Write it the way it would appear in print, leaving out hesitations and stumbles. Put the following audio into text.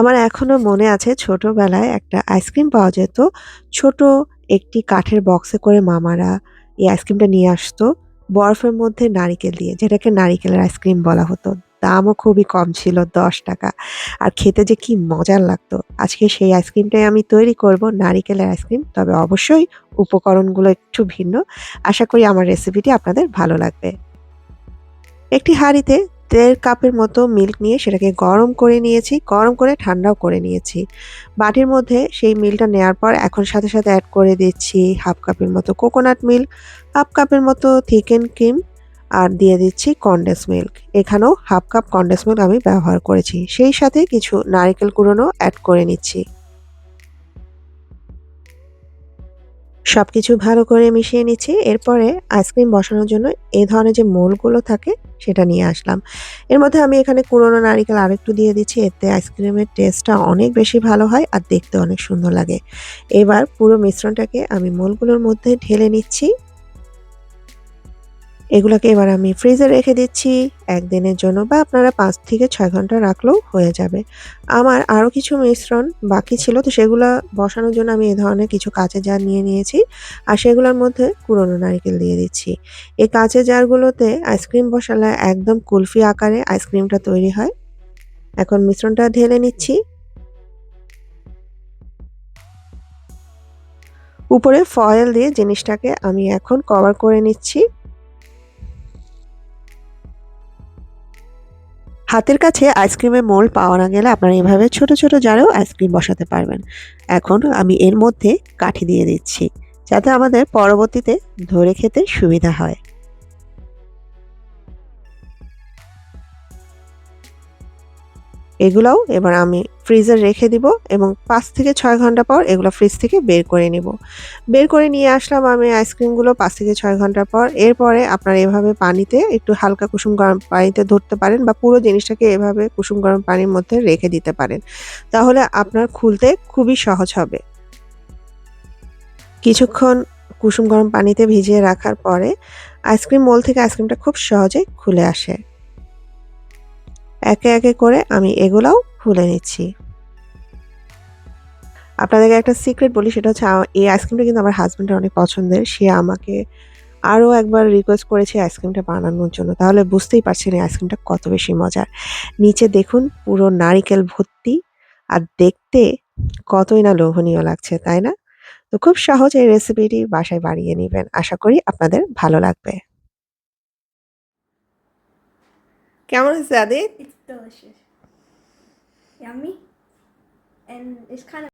আমার এখনো মনে আছে ছোটবেলায় একটা আইসক্রিম পাওয়া যেত। ছোট একটি কাঠের বক্সে করে মামারা এই আইসক্রিমটা নিয়ে আসতো। বরফের মধ্যে নারিকেল দিয়ে, যেটাকে নারিকেলের আইসক্রিম বলা হতো। দামও খুবই কম ছিল, ৳১০। আর খেতে যে কি মজার লাগতো। আজকে সেই আইসক্রিমটাই আমি তৈরি করব, নারিকেলের আইসক্রিম। তবে অবশ্যই উপকরণগুলো একটু ভিন্ন। আশা করি আমার রেসিপিটি আপনাদের ভালো লাগবে। একটি হাঁড়িতে ১.৫ কাপের মতো মিল্ক নিয়ে সেটাকে গরম করে নিয়েছি। গরম করে ঠান্ডাও করে নিয়েছি। বাটির মধ্যে সেই মিল্কটা নেয়ার পর এখন সাথে, সাথে এড করে দিচ্ছি ১/২ কাপের মতো কোকোনাট মিল্ক, ১/২ কাপের মতো থিকেন ক্রিম আর দিয়ে দিচ্ছি কনডেন্স মিল্ক। এখানেও ১/২ কাপ কনডেন্স মিল্ক আমি ব্যবহার করেছি। সেই সাথে কিছু নারিকেল কুড়ানো এড করে নিচ্ছি। সবকিছু ভালো করে মিশিয়ে নিচ্ছি। এরপরে আইসক্রিম বসানোর জন্য এই ধরনের যে মোল্ডগুলো থাকে সেটা নিয়ে আসলাম। এর মধ্যে আমি এখানে কুড়োনো নারিকেল আরেকটু দিয়ে দিচ্ছি। এতে আইসক্রিমের টেস্টটা অনেক বেশি ভালো হয় আর দেখতে অনেক সুন্দর লাগে। এবার পুরো মিশ্রণটাকে আমি মোল্ডগুলোর মধ্যে ঢেলে নিচ্ছি। এগুলাকে এবার আমি ফ্রিজে রেখে দিচ্ছি ১ দিনের জন্য, বা আপনারা ৫ থেকে ৬ ঘন্টা রাখলেও হয়ে যাবে। আমার আরও কিছু মিশ্রণ বাকি ছিল, তো সেগুলা বসানোর জন্য আমি এ ধরনের কিছু কাঁচের জার নিয়ে নিয়েছি। আর সেগুলোর মধ্যে কুড়োনো নারকেল দিয়ে দিচ্ছি। এই কাঁচের জারগুলোতে আইসক্রিম বসালে একদম কুলফি আকারে আইসক্রিমটা তৈরি হয়। এখন মিশ্রণটা ঢেলে নিচ্ছি। উপরে ফয়েল দিয়ে জিনিসটাকে আমি এখন কভার করে নিচ্ছি। হাতের কাছে আইসক্রিমের মোল্ড পাওয়া না গেলে আপনারা এভাবে ছোট, ছোট জারেও আইসক্রিম বসাতে পারবেন। এখন আমি এর মধ্যে কাঠি দিয়ে দিচ্ছি, যাতে আমাদের পরবর্তীতে ধরে খেতে সুবিধা হয়। এগুলাও এবার আমি ফ্রিজে রেখে দিব এবং ৫ থেকে ৬ ঘন্টা পর এগুলো ফ্রিজ থেকে বের করে নিব। বের করে নিয়ে আসলাম আমি আইসক্রিমগুলো ৫ থেকে ৬ ঘন্টা পর। এরপরে আপনারা এভাবে পানিতে একটু হালকা কুসুম গরম পানিতে ধরতে পারেন, বা পুরো জিনিসটাকে এভাবে কুসুম গরম পানির মধ্যে রেখে দিতে পারেন। তাহলে আপনার খুলতে খুবই সহজ হবে। কিছুক্ষণ কুসুম গরম পানিতে ভিজিয়ে রাখার পরে আইসক্রিম মোল্ড থেকে আইসক্রিমটা খুব সহজে খুলে আসে। একে, একে করে আমি এগুলাও খুলে নিচ্ছি। আপনাদেরকে একটা সিক্রেট বলি, সেটা হচ্ছে এই আইসক্রিমটা কিন্তু আমার হাসব্যান্ডের অনেক পছন্দের। সে আমাকে আরও একবার রিকোয়েস্ট করেছে আইসক্রিমটা বানানোর জন্য। তাহলে বুঝতেই পারছেন এই আইসক্রিমটা কত বেশি মজার। নিচে দেখুন পুরো নারিকেল ভর্তি, আর দেখতে কতই না লোভনীয় লাগছে, তাই না? তো খুব সহজ এই রেসিপিটি বাসায় বানিয়ে নিবেন। আশা করি আপনাদের ভালো লাগবে। কেমন হয়েছে Adit? It's delicious. Yummy. And it's kind of